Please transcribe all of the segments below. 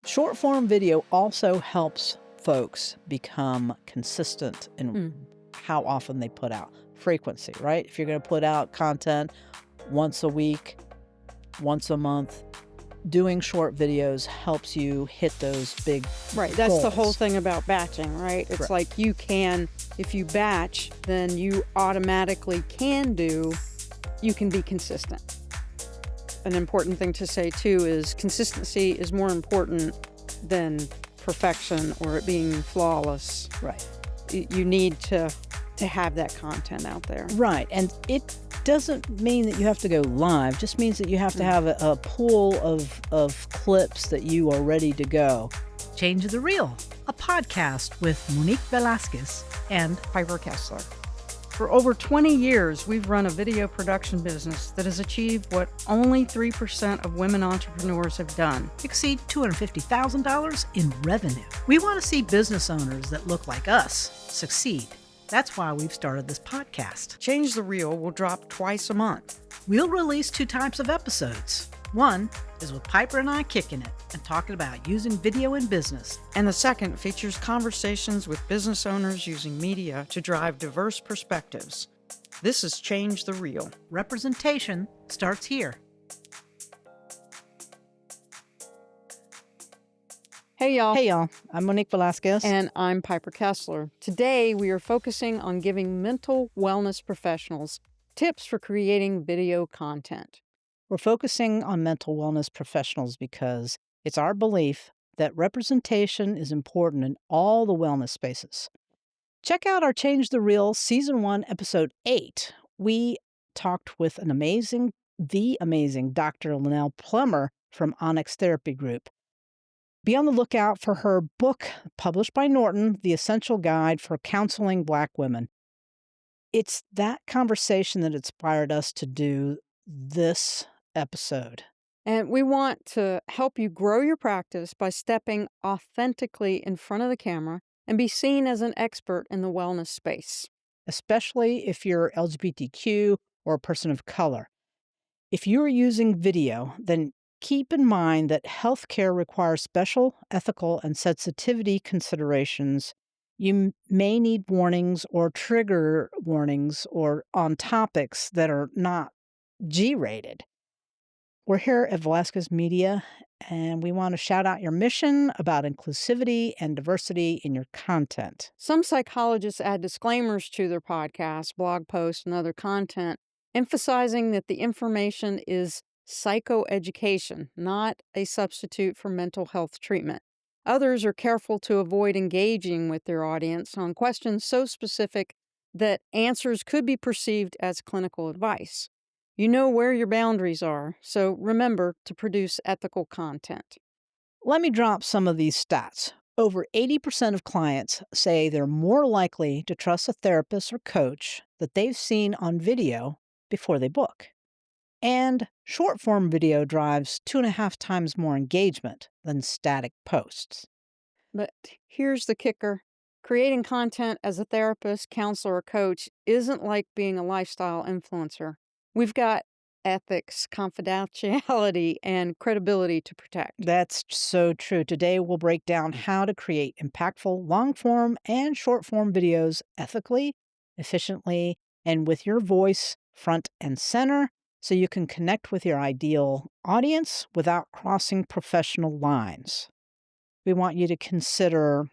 Short form video also helps folks become consistent in how often they put out. Frequency, right? If you're going to put out content once a week, once a month, doing short videos helps you hit those big Right. That's the goals. whole thing about batching, right? It's Right. like you can, if you batch, then you automatically can you can be consistent. An important thing to say too is consistency is more important than perfection or it being flawless. Right. You need to have that content out there. Right. And it doesn't mean that you have to go live. It just means that you have to have a pool of clips that you are ready to go. Change the Reel, a podcast with Monique Velasquez and Piper Kessler. For over 20 years, we've run a video production business that has achieved what only 3% of women entrepreneurs have done. exceed $250,000 in revenue. We want to see business owners that look like us succeed. That's why we've started this podcast. Change the Reel will drop twice a month. We'll release 2 types of episodes. One is with Piper and I kicking it and talking about using video in business. And the second features conversations with business owners using media to drive diverse perspectives. This is Change the Reel. Representation starts here. Hey, y'all. Hey, y'all. I'm Monique Velasquez. And I'm Piper Kessler. Today, we are focusing on giving mental wellness professionals tips for creating video content. We're focusing on mental wellness professionals because it's our belief that representation is important in all the wellness spaces. Check out our Change the Reel Season 1, Episode 8. We talked with the amazing Dr. Linnell Plummer from Onyx Therapy Group. Be on the lookout for her book, published by Norton, The Essential Guide for Counseling Black Women. It's that conversation that inspired us to do this episode. And we want to help you grow your practice by stepping authentically in front of the camera and be seen as an expert in the wellness space. Especially if you're LGBTQ or a person of color. If you're using video, then keep in mind that healthcare requires special ethical and sensitivity considerations. You may need warnings or trigger warnings or on topics that are not G-rated. We're here at Velasquez Media, and we want to shout out your mission about inclusivity and diversity in your content. Some psychologists add disclaimers to their podcasts, blog posts, and other content, emphasizing that the information is psychoeducation, not a substitute for mental health treatment. Others are careful to avoid engaging with their audience on questions so specific that answers could be perceived as clinical advice. You know where your boundaries are, so remember to produce ethical content. Let me drop some of these stats. Over 80% of clients say they're more likely to trust a therapist or coach that they've seen on video before they book. And short-form video drives 2.5 times more engagement than static posts. But here's the kicker. Creating content as a therapist, counselor, or coach isn't like being a lifestyle influencer. We've got ethics, confidentiality, and credibility to protect. That's so true. Today, we'll break down how to create impactful long-form and short-form videos ethically, efficiently, and with your voice front and center so you can connect with your ideal audience without crossing professional lines. We want you to consider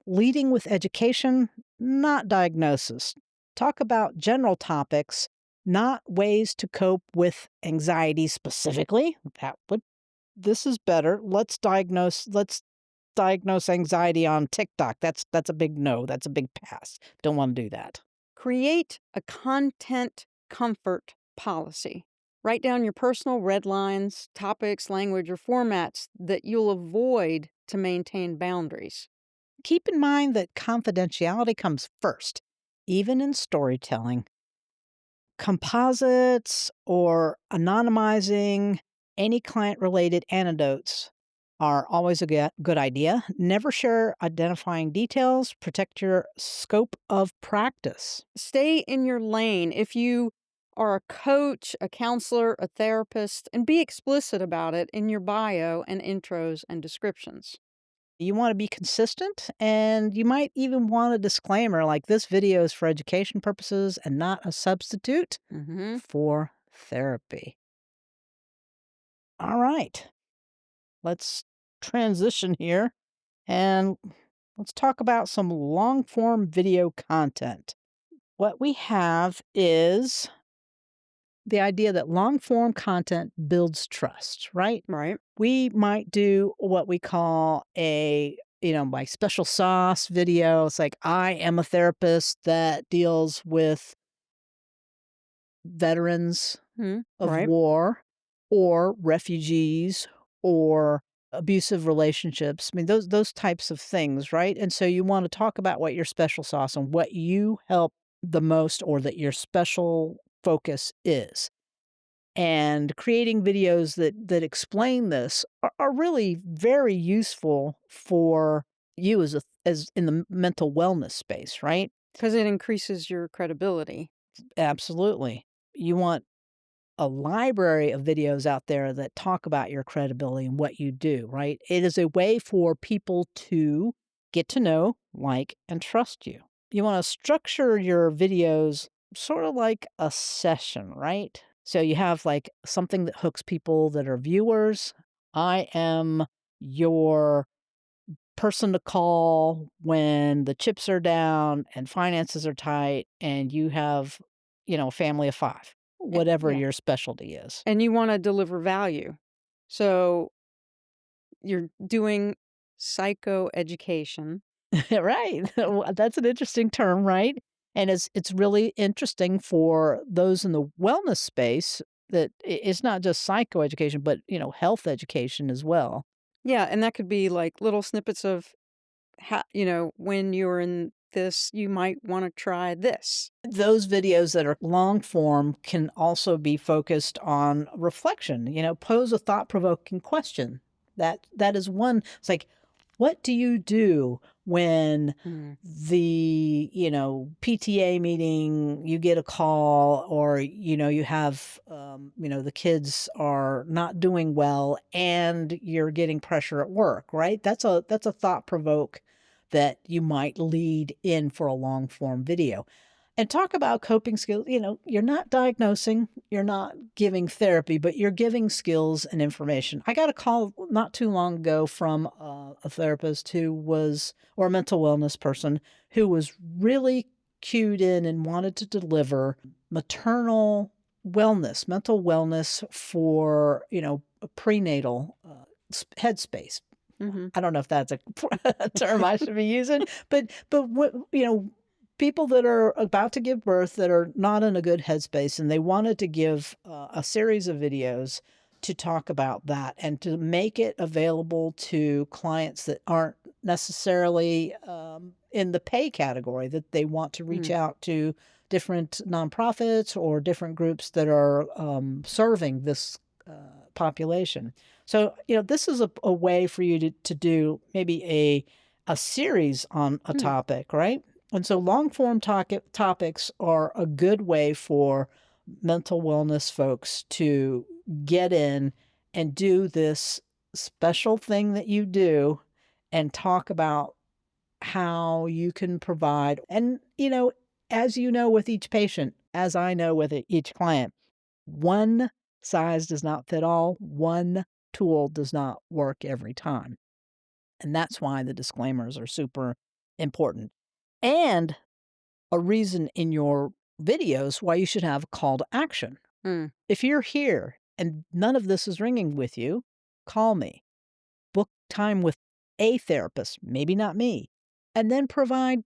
leading with education, not diagnosis. Talk about general topics, not ways to cope with anxiety specifically. This is better. Let's diagnose anxiety on TikTok. That's a big no. That's a big pass. Don't want to do that. Create a content comfort policy. Write down your personal red lines, topics, language, or formats that you'll avoid to maintain boundaries. Keep in mind that confidentiality comes first, even in storytelling. Composites or anonymizing any client-related anecdotes are always a good idea. Never share identifying details. Protect your scope of practice. Stay in your lane. If you are a coach, a counselor, a therapist, and be explicit about it in your bio and intros and descriptions. You want to be consistent, and you might even want a disclaimer like this video is for education purposes and not a substitute Hmm. for therapy. All right, let's transition here and let's talk about some long form video content. What we have is the idea that long form content builds trust, right? Right. We might do what we call a, my special sauce video. It's like, I am a therapist that deals with veterans Mm, of right. war or refugees or abusive relationships. I mean, those types of things, right? And so you want to talk about what your special sauce and what you help the most or that your special focus is. And creating videos that explain this are really very useful for you as in the mental wellness space, right? Because it increases your credibility. Absolutely. You want a library of videos out there that talk about your credibility and what you do, right? It is a way for people to get to know, like, and trust you. You want to structure your videos sort of like a session, right? So you have like something that hooks people that are viewers. I am your person to call when the chips are down and finances are tight and you have, a family of 5, whatever Yeah. your specialty is. And you want to deliver value. So you're doing psychoeducation. Right. Well, that's an interesting term, right? And it's really interesting for those in the wellness space that it's not just psychoeducation, but, health education as well. Yeah. And that could be like little snippets of how, when you're in this, you might want to try this. Those videos that are long form can also be focused on reflection, pose a thought-provoking question. That is one. It's like, what do you do when Mm. the, PTA meeting, you get a call or, you have, the kids are not doing well and you're getting pressure at work, right? That's a thought provoke that you might lead in for a long form video. And talk about coping skills. You're not diagnosing, you're not giving therapy, but you're giving skills and information. I got a call not too long ago from a therapist or a mental wellness person who was really cued in and wanted to deliver maternal wellness, mental wellness for, a prenatal headspace. Hmm. I don't know if that's a a term I should be using, but what people that are about to give birth that are not in a good headspace, and they wanted to give a series of videos to talk about that and to make it available to clients that aren't necessarily in the pay category, that they want to reach Mm. out to different nonprofits or different groups that are serving this population. So, this is a way for you to do maybe a series on a Mm. topic, right? And so long form topics are a good way for mental wellness folks to get in and do this special thing that you do and talk about how you can provide. And, as you know with each patient, as I know with each client, one size does not fit all. One tool does not work every time. And that's why the disclaimers are super important. And a reason in your videos why you should have a call to action. Mm. If you're here and none of this is ringing with you, call me. Book time with a therapist, maybe not me, and then provide,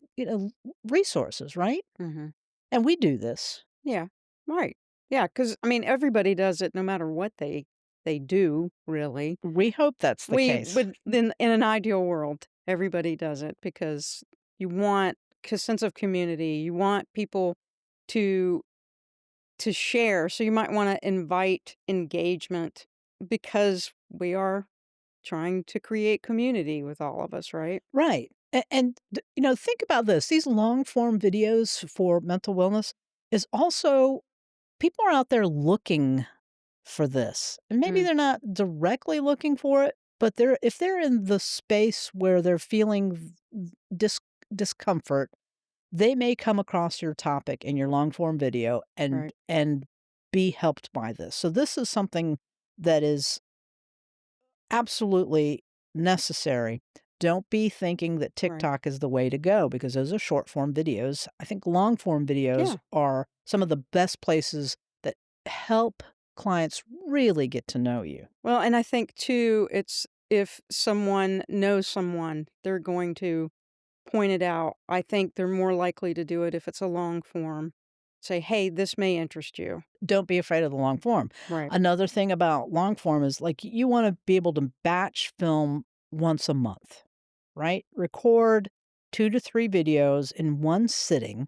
resources, right? Hmm. And we do this. Yeah. Right. Yeah. Because I mean, everybody does it, no matter what they do. Really, We hope that's the we case. would then in an ideal world, everybody does it because you want a sense of community. You want people to share. So you might want to invite engagement because we are trying to create community with all of us, right? Right. Think about this. These long form videos for mental wellness is also people are out there looking for this. And maybe Mm, they're not directly looking for it, but if they're in the space where they're feeling dis- discomfort, they may come across your topic in your long form video right, and be helped by this. So this is something that is absolutely necessary. Don't be thinking that right. TikTok is the way to go because those are short form videos. I think long form videos Yeah. are some of the best places that help clients really get to know you. Well, and I think too, it's if someone knows someone, they're going to point it out. I think they're more likely to do it if it's a long form. Say, hey, this may interest you. Don't be afraid of the long form. Right. Another thing about long form is like you want to be able to batch film once a month, right? Record 2 to 3 videos in one sitting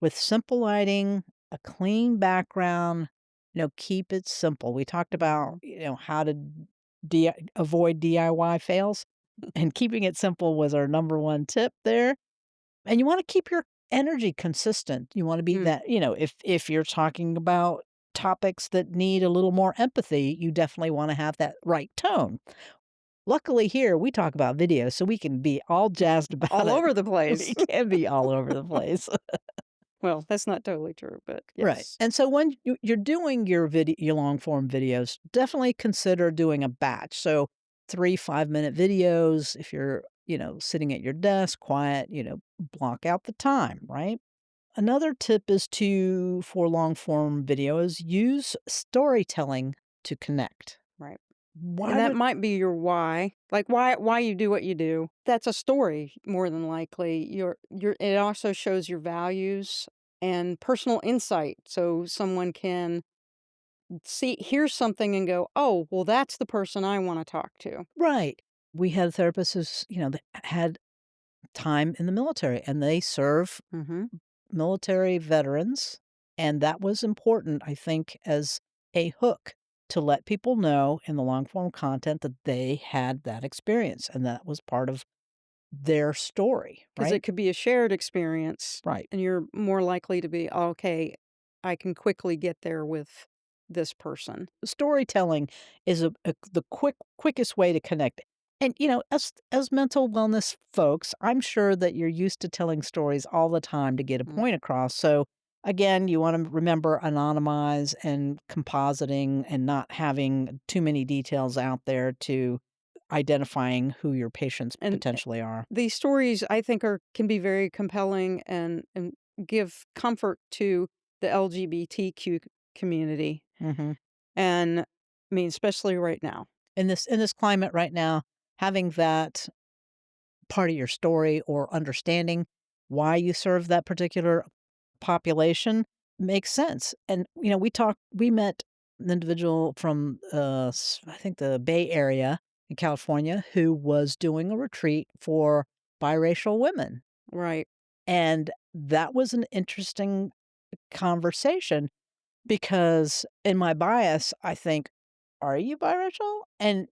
with simple lighting, a clean background, keep it simple. We talked about, Mhm. how to avoid DIY fails, and keeping it simple was our number one tip there. And you wanna keep your energy consistent. You wanna be Mm. that if you're talking about topics that need a little more empathy, you definitely wanna have that right tone. Luckily here, we talk about video, so we can be all jazzed about All it. over the place. We can be all over the place. Well, that's not totally true, but Right, yes. and so when you're doing your long form videos, definitely consider doing a batch. So 3 5-minute videos if you're, sitting at your desk, quiet, block out the time, right? Another tip is to for long form videos, use storytelling to connect. Right. Why And that would might be your why. Like why you do what you do. That's a story more than likely. Your it also shows your values and personal insight so someone can see hear something and go, "Oh, well that's the person I want to talk to." Right. We had therapists who's, that had time in the military and they serve Mhm. military veterans, and that was important, I think, as a hook to let people know in the long form content that they had that experience and that was part of their story, 'Cause it right? could be a shared experience Right. and you're more likely to be, "Oh, okay, I can quickly get there with this person." Storytelling is the quickest way to connect. And as mental wellness folks, I'm sure that you're used to telling stories all the time to get a Mm. point across. So again, you want to remember anonymize and compositing and not having too many details out there to identifying who your patients And potentially are. these stories I think are can be very compelling and give comfort to the LGBTQ community, Mhm. and I mean, especially right now. In this climate right now, having that part of your story or understanding why you serve that particular population makes sense. And, we met an individual from, I think the Bay Area in California who was doing a retreat for biracial women. Right. And that was an interesting conversation because in my bias, I think, "Are you biracial?" And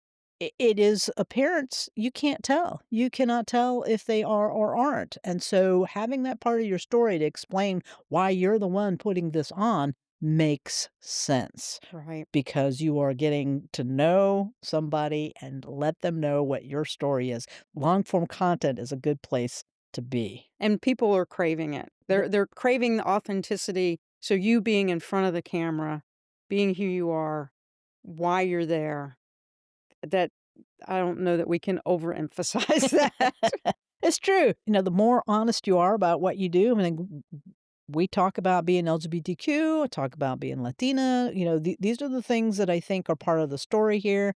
it is appearance, you can't tell. You cannot tell if they are or aren't, and so having that part of your story to explain why you're the one putting this on makes sense Right. because you are getting to know somebody and let them know what your story is. Long form content is a good place to be. And people are craving it. They're craving the authenticity, so you being in front of the camera, being who you are, why you're there, that I don't know that we can overemphasize that. It's true. The more honest you are about what you do, I mean, we talk about being LGBTQ, talk about being Latina. These are the things that I think are part of the story here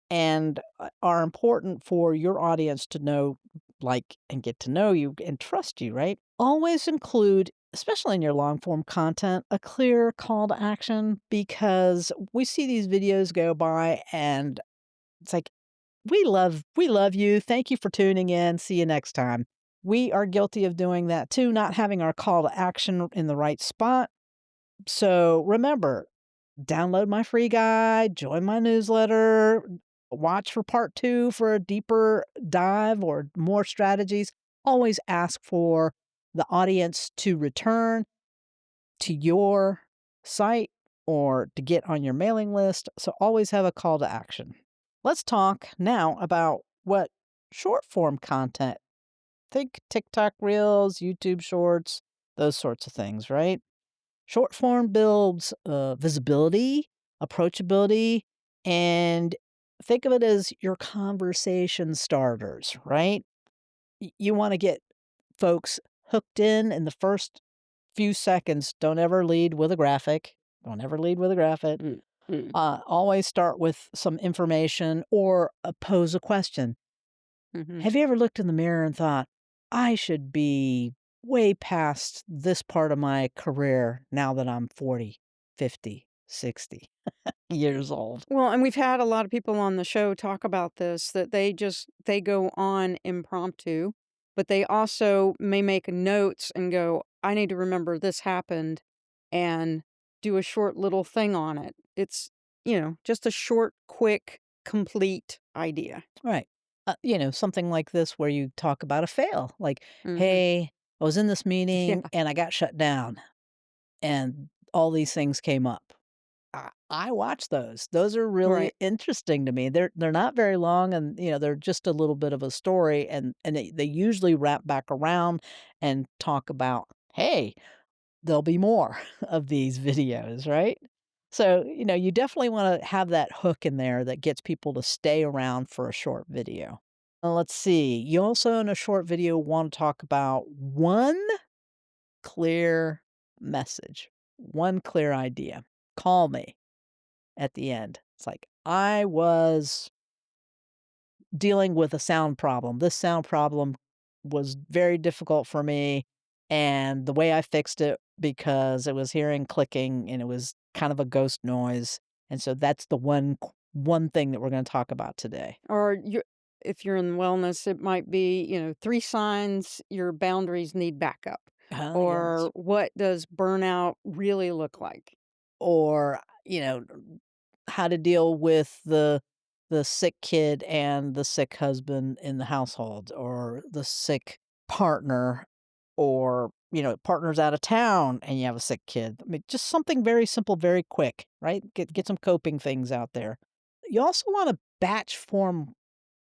and are important for your audience to know, like, and get to know you and trust you, right? Always include, especially in your long form content, a clear call to action because we see these videos go by and it's like, we love you. Thank you for tuning in. See you next time. We are guilty of doing that too, not having our call to action in the right spot. So remember, download my free guide, join my newsletter, watch for part 2 for a deeper dive or more strategies. Always ask for the audience to return to your site or to get on your mailing list. So always have a call to action. Let's talk now about what short form content, think TikTok reels, YouTube shorts, those sorts of things, right? Short form builds visibility, approachability, and think of it as your conversation starters, right? You want to get folks hooked in the first few seconds. Don't ever lead with a graphic. Don't ever lead with a graphic. Mm, mm, Always start with some information or pose a question. mhm. Have you ever looked in the mirror and thought, I should be way past this part of my career now that I'm 40, 50, 60 years old? Well, and we've had a lot of people on the show talk about this, that they go on impromptu, but they also may make notes and go, "I need to remember this happened," and do a short little thing on it. It's, just a short, quick, complete idea. Right. Something like this where you talk about a fail, like, Mhm. hey, I was in this Yeah, meeting and I got shut down and all these things came up. I watch those. Those are really right. interesting to me. They're not very long and they're just a little bit of a story and they usually wrap back around and talk about, hey, there'll be more of these videos, right? So, you definitely want to have that hook in there that gets people to stay around for a short video. Let's see. You also in a short video want to talk about one clear message, one clear idea. Call me at the end. It's like, I was dealing with a sound problem. This sound problem was very difficult for me. And the way I fixed it, because it was hearing clicking and it was kind of a ghost noise. And so that's the one thing that we're going to talk about today. Or if you're in wellness, it might be, 3 signs your boundaries need backup, Yes. or what does burnout really look like? Or, how to deal with the sick kid and the sick husband in the household, or the sick partner, or, partner's out of town and you have a sick kid. I mean, just something very simple, very quick, right? Get some coping things out there. You also wanna batch form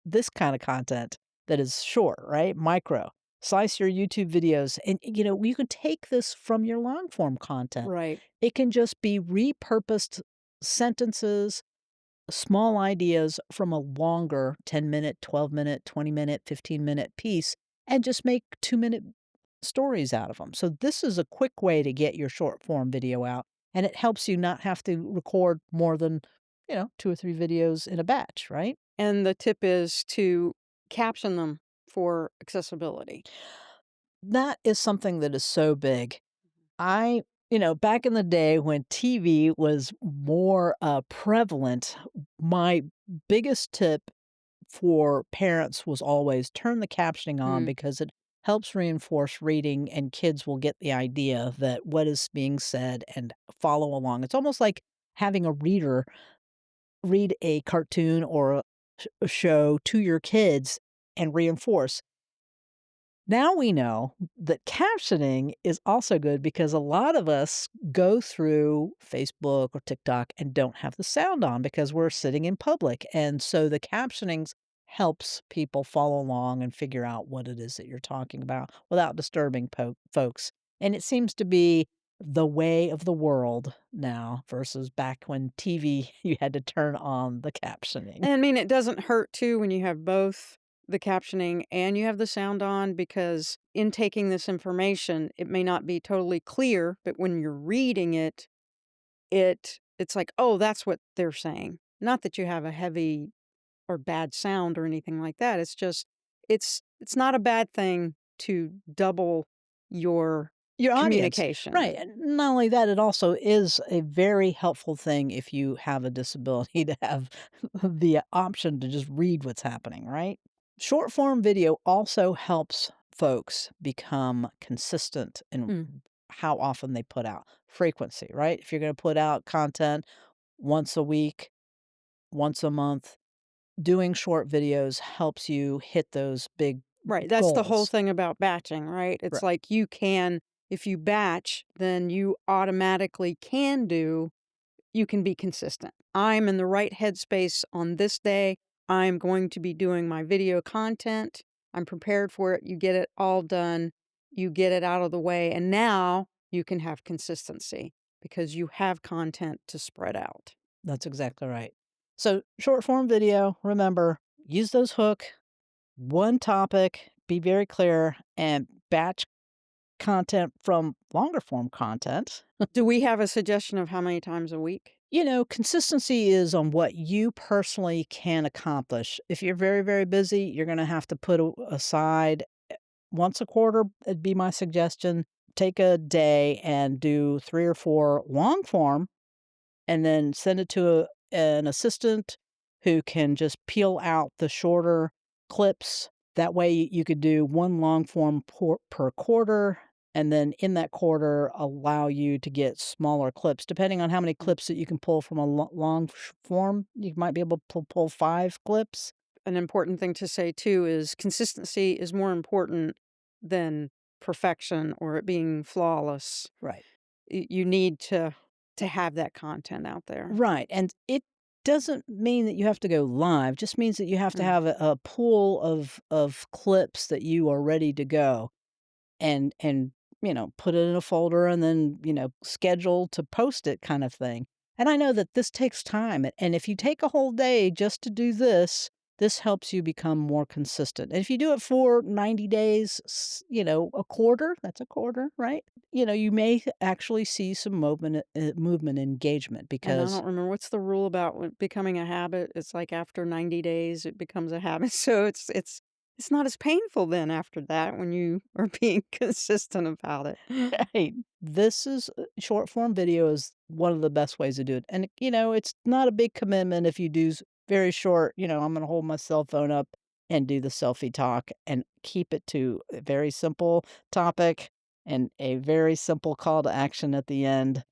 this kind of content that is short, right? Micro. Slice your YouTube videos and, you can take this from your long form content. Right. It can just be repurposed sentences, small ideas from a longer 10-minute, 12-minute, 20-minute, 15-minute piece and just make 2-minute stories out of them. So this is a quick way to get your short form video out, and it helps you not have to record more than, 2 or 3 videos in a batch, right? And the tip is to caption them for accessibility. That is something that is so big. Back in the day when TV was more prevalent, my biggest tip for parents was always turn the captioning on Mm. because it helps reinforce reading and kids will get the idea that what is being said and follow along. It's almost like having a reader read a cartoon or a show to your kids and reinforce. Now we know that captioning is also good because a lot of us go through Facebook or TikTok and don't have the sound on because we're sitting in public. And so the captioning helps people follow along and figure out what it is that you're talking about without disturbing folks. And it seems to be the way of the world now versus back when TV, you had to turn on the captioning. And I mean, it doesn't hurt too when you have both the captioning and you have the sound on, because in taking this information, it may not be totally clear, but when you're reading it, it's like, "Oh, that's what they're saying." Not that you have a heavy or bad sound or anything like that. It's just it's not a bad thing to double your Your audience, communication. right, and not only that, it also is a very helpful thing if you have a disability to have the option to just read what's happening, right? Short form video also helps folks become consistent in Mm. how often they put out, frequency, right? If you're gonna put out content once a week, once a month, doing short videos helps you hit those big Right, that's the whole goals. thing about batching, right? It's like you can If you batch, then you automatically you can be consistent. I'm in the right headspace on this day. I'm going to be doing my video content. I'm prepared for it. You get it all done. You get it out of the way. And now you can have consistency because you have content to spread out. That's exactly right. So, short form video, remember, use those hook, one topic, be very clear, and batch content from longer form content. Do we have a suggestion of how many times a week? Consistency is on what you personally can accomplish. If you're very, very busy, you're going to have to put aside once a quarter, it'd be my suggestion. Take a day and do 3 or 4 long form and then send it to an assistant who can just peel out the shorter clips. That way, you could do one long form per quarter, and then in that quarter, allow you to get smaller clips. Depending on how many Mm. clips that you can pull from a long form, you might be able to pull 5 clips. An important thing to say too is consistency is more important than perfection or it being flawless. Right. You need to have that content out there. Right, and it doesn't mean that you have to go live, just means that you have to Mm. have a pool of clips that you are ready to go and put it in a folder and then, schedule to post it kind of thing. And I know that this takes time, and if you take a whole day just to do this helps you become more consistent. And if you do it for 90 days, a quarter, that's a quarter, right? You may actually see some movement engagement And I because don't remember what's the rule about becoming a habit. It's like after 90 days it becomes a habit. So it's not as painful then after that when you are being consistent about it. hey, this is short form video is one of the best ways to do it. And it's not a big commitment if you do very short, I'm going to hold my cell phone up and do the selfie talk and keep it to a very simple topic and a very simple call to action at the end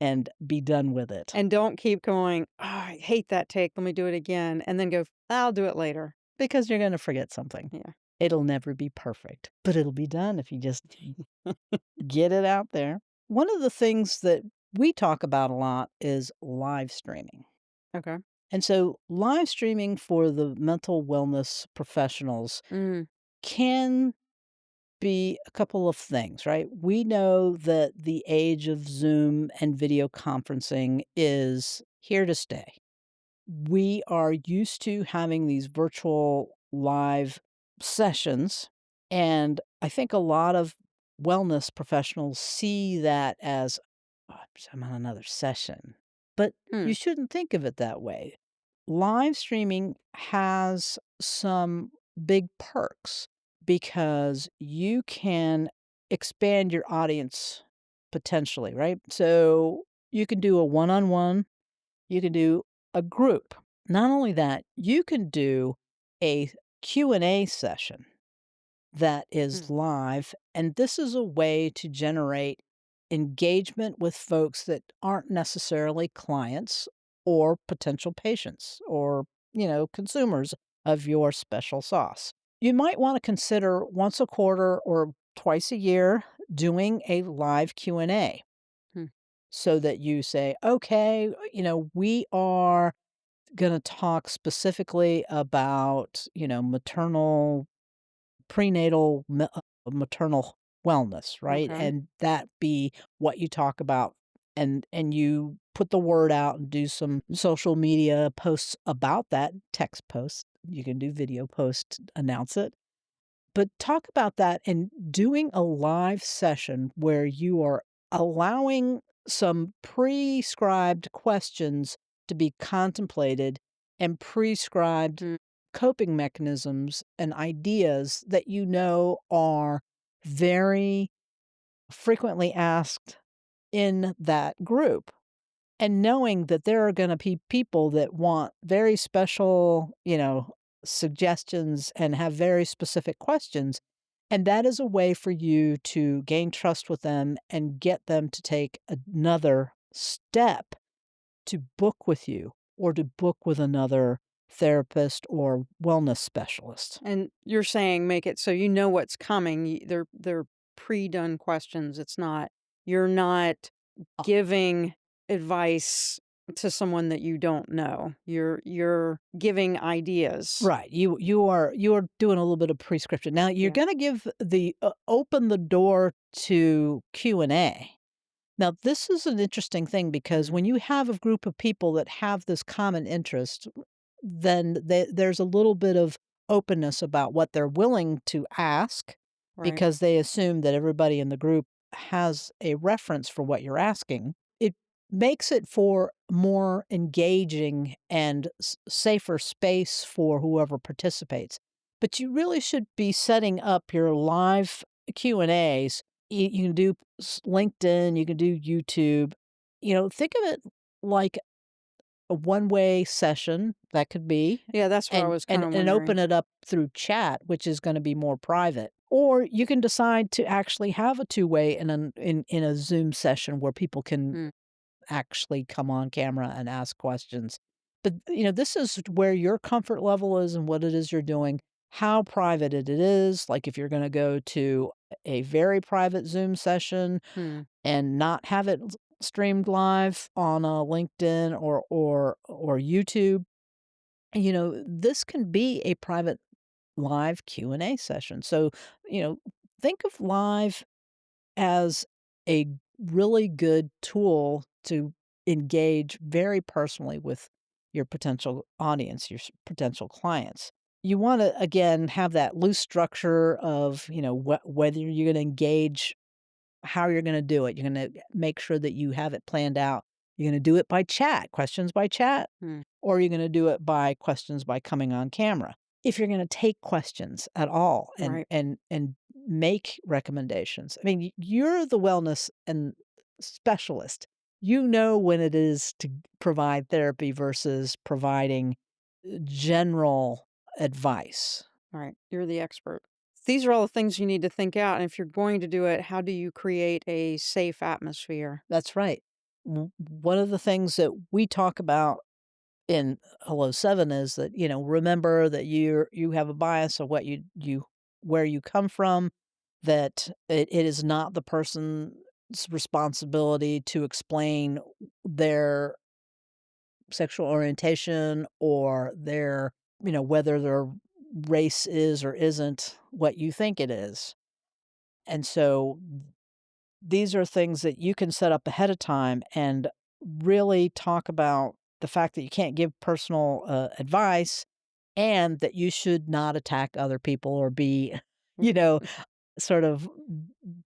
and be done with it And don't keep going, "Oh, I hate that take. Let me do it again." And then go, "I'll do it later." because you're going to forget something. Yeah. It'll never be perfect, but it'll be done if you just get it out there. One of the things that we talk about a lot is live streaming. Okay. And so, live streaming for the mental wellness professionals Mm, can be a couple of things, right? We know that the age of Zoom and video conferencing is here to stay. We are used to having these virtual live sessions. And I think a lot of wellness professionals see that as, "Oh, I'm on another session." But you hmm, shouldn't think of it that way. Live streaming has some big perks because you can expand your audience potentially, right? So you can do a one on one, you can do a group. Not only that, you can do a Q&A session that is mm, live, and this is a way to generate engagement with folks that aren't necessarily clients or potential patients or, consumers of your special sauce. You might want to consider once a quarter or twice a year doing a live Q&A hmm, so that you say, "Okay, we are going to talk specifically about, maternal maternal wellness, right? okay. And that be what you talk about and you put the word out and do some social media posts about that, text posts. You can do video posts, announce it. But talk about that and doing a live session where you are allowing some prescribed questions to be contemplated and prescribed Mm, coping mechanisms and ideas that are very frequently asked in that group. And knowing that there are gonna be people that want very special, suggestions and have very specific questions, and that is a way for you to gain trust with them and get them to take another step to book with you or to book with another therapist or wellness specialist. and you're saying make it so you know what's coming. They're pre-done questions. You're not Oh, giving advice to someone that you don't know. You're giving ideas. right. You are doing a little bit of prescription. Now you're Yeah. gonna give the open the door to Q&A. Now, this is an interesting thing because Mm, when you have a group of people that have this common interest, then there's a little bit of openness about what they're willing to ask right. because they assume that everybody in the group has a reference for what you're asking. It makes it for more engaging and safer space for whoever participates. But you really should be setting up your live Q&As. You can do LinkedIn, you can do YouTube. Think of it like a one-way session, that could be, Yeah, that's what I and was and kinda and open wondering. it up through chat, which is gonna be more private. Or you can decide to actually have a two-way in a Zoom session where people can Mm, actually come on camera and ask questions. But, this is where your comfort level is and what it is you're doing, how private it is. Like, if you're gonna go to a very private Zoom session hmm. and not have it streamed live on a LinkedIn or YouTube, this can be a private live Q&A session. So, you know, think of live as a really good tool to engage very personally with your potential audience, your potential clients. You want to, again, have that loose structure of, whether you're going to engage, how you're going to do it. You're going to make sure that you have it planned out. You're going to do it by chat, questions by chat, Hmm. or you're going to do it by questions by coming on camera. If you're going to take questions at all and Right. make recommendations. I mean, you're the wellness and specialist. You know when it is to provide therapy versus providing general advice. Right. You're the expert. These are all the things you need to think out. And if you're going to do it, how do you create a safe atmosphere? That's right. One of the things that we talk about in Hello 7 is that, remember that you have a bias of what you where you come from, that it is not the person's responsibility to explain their sexual orientation or whether their race is or isn't what you think it is. And so these are things that you can set up ahead of time and really talk about the fact that you can't give personal advice and that you should not attack other people or be, you know, sort of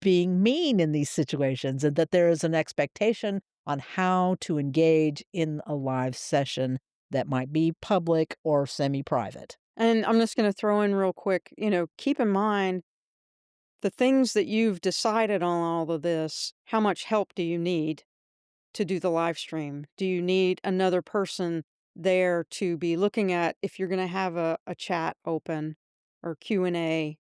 being mean in these situations, and that there is an expectation on how to engage in a live session that might be public or semi private. And I'm just going to throw in real quick, keep in mind the things that you've decided on all of this. How much help do you need to do the live stream? Do you need another person there to be looking at if you're going to have a chat open or Q&A?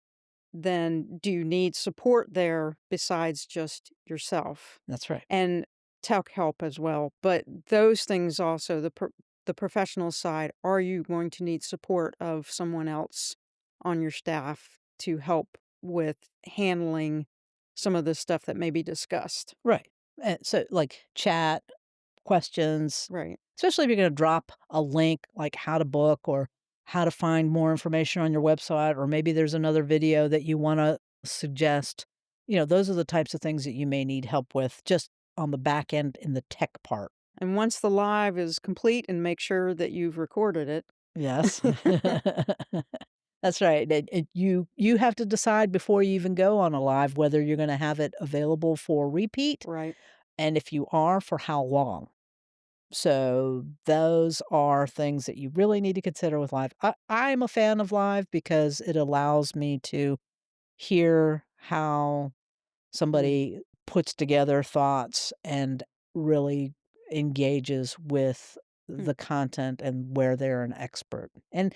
Then do you need support there besides just yourself? That's right. And tech help as well. But those things also, the professional side, are you going to need support of someone else on your staff to help with handling some of the stuff that may be discussed? Right. So, like chat, questions, Right. especially if you're going to drop a link like how to book or how to find more information on your website, or maybe there's another video that you want to suggest. Those are the types of things that you may need help with just on the back end in the tech part. And once the live is complete, and make sure that you've recorded it. Yes. That's right. And you have to decide before you even go on a live whether you're going to have it available for repeat, Right. and if you are, for how long. So those are things that you really need to consider with live. I'm a fan of live because it allows me to hear how Mm, somebody puts together thoughts and really engages with mm. the content and where they're an expert. And,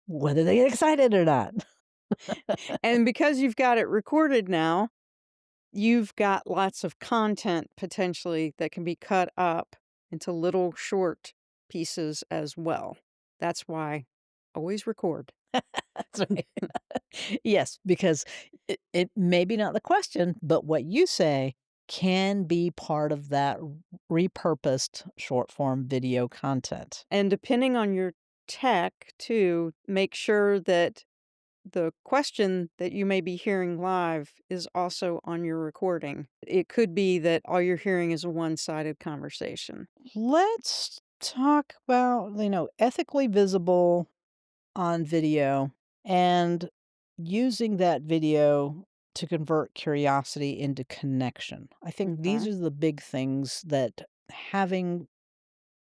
whether they get excited or not. And because you've got it recorded now, you've got lots of content potentially that can be cut up into little short pieces as well. That's why always record. That's right. Yes, because It may be not the question, but what you say can be part of that repurposed short form video content. And depending on your tech too, make sure that the question that you may be hearing live is also on your recording. It could be that all you're hearing is a one-sided conversation. Let's talk about, ethically visible on video and using that video to convert curiosity into connection. I think these Okay. are the big things that having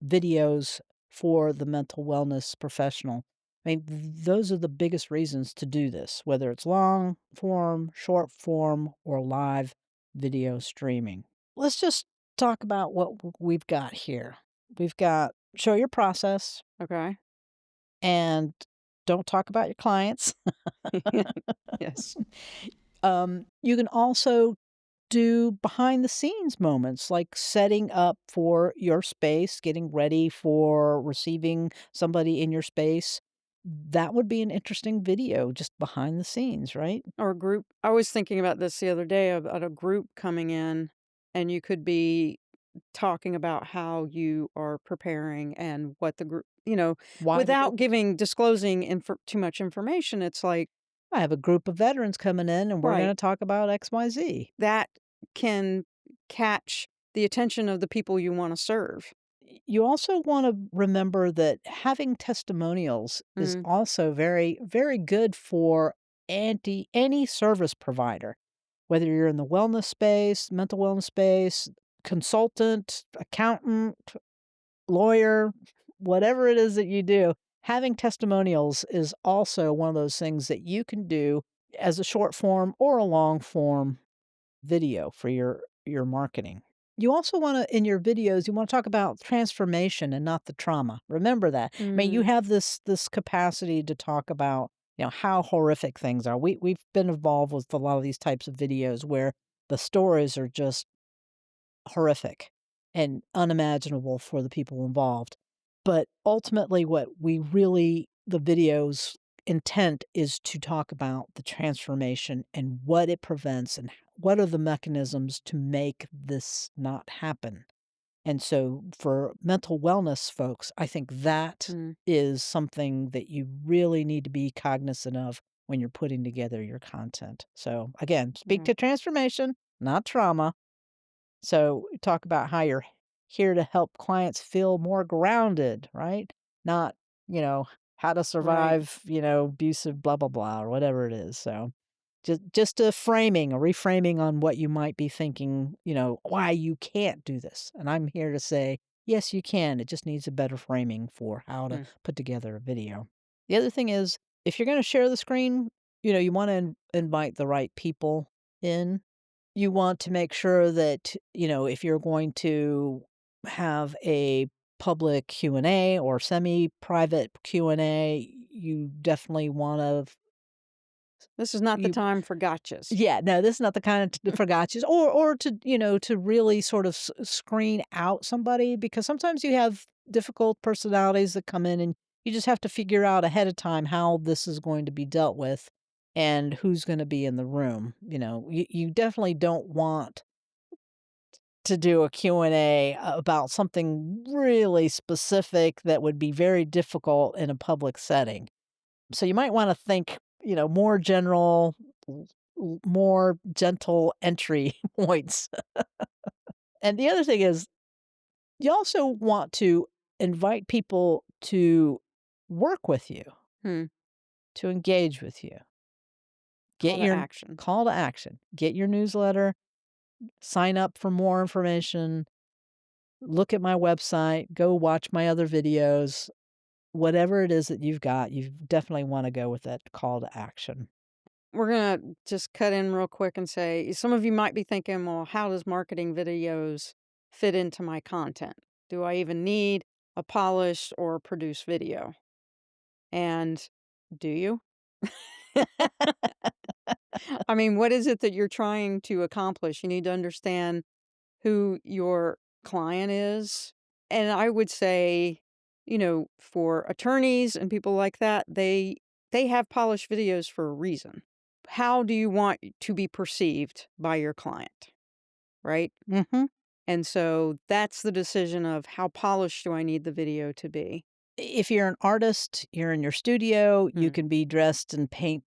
videos for the mental wellness professional. I mean, those are the biggest reasons to do this, whether it's long form, short form, or live video streaming. Let's just talk about what we've got here. We've got show your process Okay. and don't talk about your clients. Yes. You can also do behind the scenes moments like setting up for your space, getting ready for receiving somebody in your space. That would be an interesting video just behind the scenes, right? Or a group. I was thinking about this the other day about a group coming in, and you could be talking about how you are preparing and what the group, Why the without group? disclosing too much information. It's like, I have a group of veterans coming in and we're going right, to talk about XYZ. that can catch the attention of the people you want to serve. You also want to remember that having testimonials is Mm. also very, very good for any service provider, whether you're in the wellness space, mental wellness space, consultant, accountant, lawyer, whatever it is that you do. Having testimonials is also one of those things that you can do as a short form or a long form video for your marketing. You also wanna in your videos, you wanna talk about transformation and not the trauma. Remember that. I mean, you Mm. have this capacity to talk about, how horrific things are. We've been involved with a lot of these types of videos where the stories are just horrific and unimaginable for the people involved. But ultimately, what we really the video's intent is to talk about the transformation and what it prevents and what are the mechanisms to make this not happen. And so for mental wellness folks, I think that Mm. is something that you really need to be cognizant of when you're putting together your content. So again, speak Yeah. to transformation, not trauma. So, we talk about how you're here to help clients feel more grounded, right? Not, you know, how to Right. survive, abusive blah blah blah or whatever it is. So, just a framing, a reframing on what you might be thinking, why you can't do this. And I'm here to say, yes, you can. It just needs a better framing for how to Mm. put together a video. The other thing is, if you're going to share the screen, you want to invite the right people in. You want to make sure that, if you're going to have a public Q&A or semi-private Q&A, you definitely want to This is not the you time for gotchas. yeah, no, this is not the kind of for gotchas or to, to really sort of screen out somebody because sometimes you have difficult personalities that come in and you just have to figure out ahead of time how this is going to be dealt with and who's going to be in the room. You definitely don't want to do a Q&A about something really specific that would be very difficult in a public setting. So you might wanna think, more general, more gentle entry points. And the other thing is, you also want to invite people to work with you, Hmm. to engage with you. Get Call to your action. call to action. Get your newsletter, sign up for more information, look at my website, go watch my other videos. Whatever it is that you've got, you definitely wanna go with that call to action. We're going to just cut in real quick and say some of you might be thinking, well, how does marketing videos fit into my content? Do I even need a polished or produced video? And do you? I mean, what is it that you're trying to accomplish? You need to understand who your client is. And I would say, for attorneys and people like that, they have polished videos for a reason. how do you want to be perceived by your client, right? Mhm. And so that's the decision of how polished do I need the video to be. If you're an artist, you're in your studio, you Mm. can be dressed in paint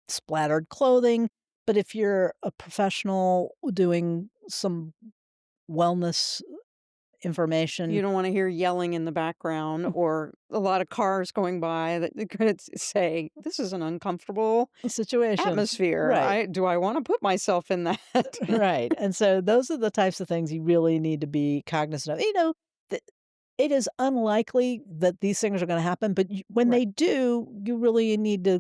splattered clothing, but if you're a professional doing some wellness You information don't want to hear yelling in the background or a lot of cars going by that could say, "This is an uncomfortable situation. atmosphere. Right. I want to put myself in that?" Right, and so those are the types of things you really need to be cognizant of. Th it is unlikely that these things are gonna happen, but when Right. they do, you really need to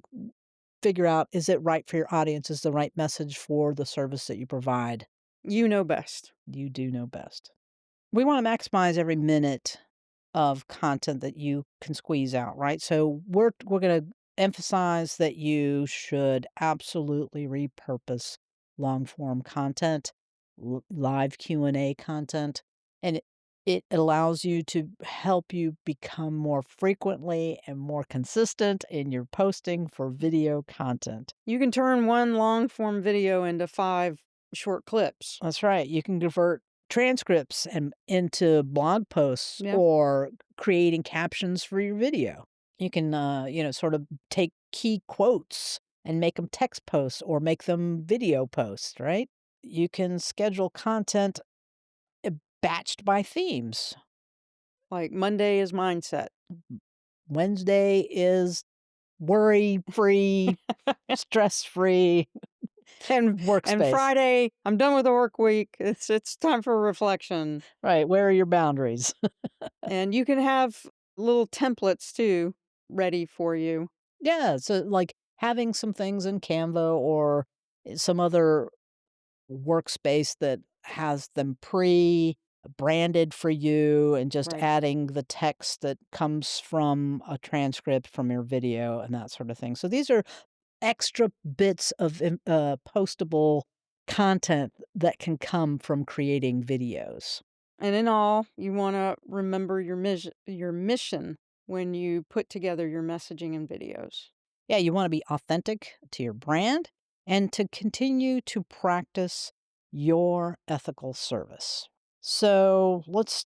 figure out, is it right for your audience? Is the right message for the service that you provide? You know best. You do know best. We wanna maximize every minute of content that you can squeeze out, right? So we're gonna emphasize that you should absolutely repurpose long form content, live Q&A content, and it allows you to help you become more frequently and more consistent in your posting for video content. You can turn one long form video into 5 short clips. That's right. You can convert transcripts and into blog posts Yeah. or creating captions for your video. You can, sort of take key quotes and make them text posts or make them video posts, right? You can schedule content uh, batched by themes. Like Monday is mindset. Wednesday is worry free, stress free And workspace. Friday, I'm done with the work week. It's time for reflection. Right. Where are your boundaries? And you can have little templates too ready for you. Yeah, so, like, having some things in Canva or some other workspace that has them pre-branded for you and just Right. adding the text that comes from a transcript from your video and that sort of thing. So these are extra bits of postable content that can come from creating videos. And in all, you want to remember your mission when you put together your messaging and videos. Yeah, you wanna be authentic to your brand and to continue to practice your ethical service. So, let's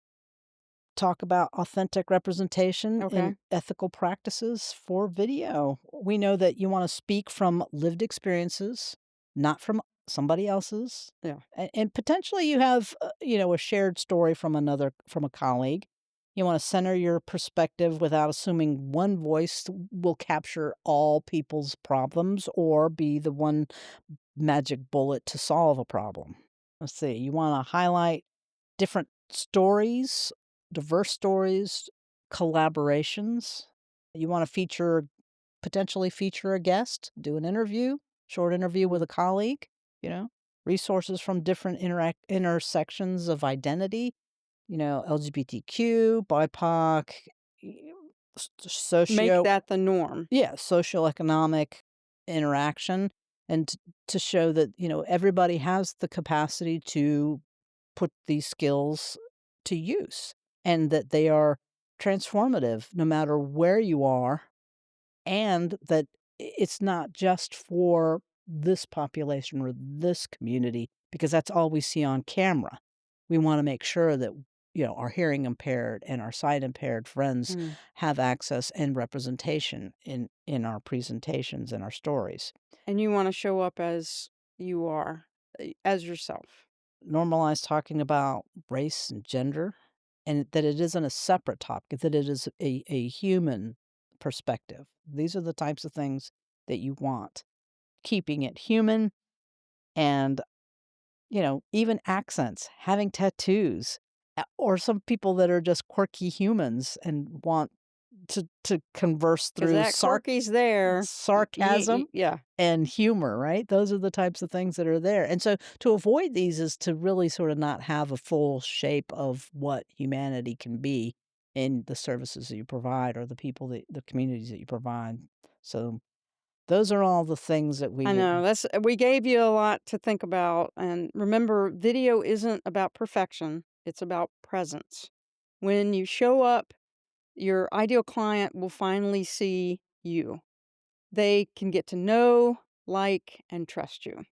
talk about authentic representation in Okay? ethical practices for video. We know that you wanna speak from lived experiences, not from somebody else's, Yeah. and potentially you have, a shared story from a colleague. You wanna center your perspective without assuming one voice will capture all people's problems or be the one magic bullet to solve a problem. Let's see, you wanna highlight different stories, diverse stories, collaborations. You wanna potentially feature a guest, do an interview, short interview with Mm. a colleague, you know, resources from different intersections of identity, LGBTQ, BIPOC, y- Make socio that the norm. yeah, social economic interaction, and to show that, everybody has the capacity to put these skills to use and that they are transformative no matter where you are, and that it's not just for this population or this community because that's all we see on camera. We want to make sure that our hearing impaired and our sight impaired friends Mm. have access and representation in our presentations and our stories. And you want to show up as you are, as yourself. Normalize talking about race and gender, and that it isn't a separate topic, that it is a human perspective. These are the types of things that you want. Keeping it human and, even accents, having tattoos, or some people that are just quirky humans and want to converse Because through that quirky's there. sarcasm Yeah. and humor, right? Those are the types of things that are there. And so to avoid these is to really sort of not have a full shape of what humanity can be in the services that you provide or the communities that you provide. So those are all the things that I we know. We gave you a lot to think about. And remember, video isn't about perfection, it's about presence. When you show up, your ideal client will finally see you. They can get to know, like, and trust you.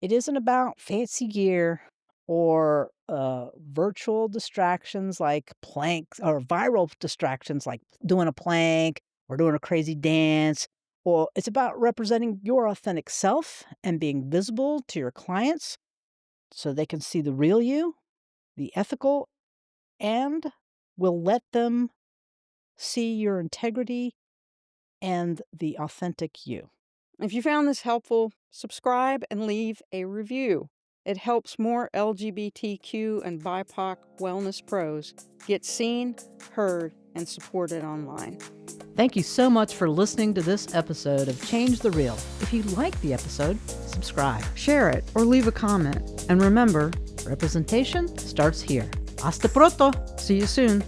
It isn't about fancy gear or virtual distractions like planks or viral distractions like doing a plank or doing a crazy dance. Well, it's about representing your authentic self and being visible to your clients so they can see the real you, the ethical, and will let them see your integrity and the authentic you. If you found this helpful, subscribe and leave a review. It helps more LGBTQ and BIPOC wellness pros get seen, heard, and supported online. Thank you so much for listening to this episode of Change the Real. If you like the episode, subscribe. Share it or leave a comment. And remember, Representation starts here. Hasta pronto! see you soon.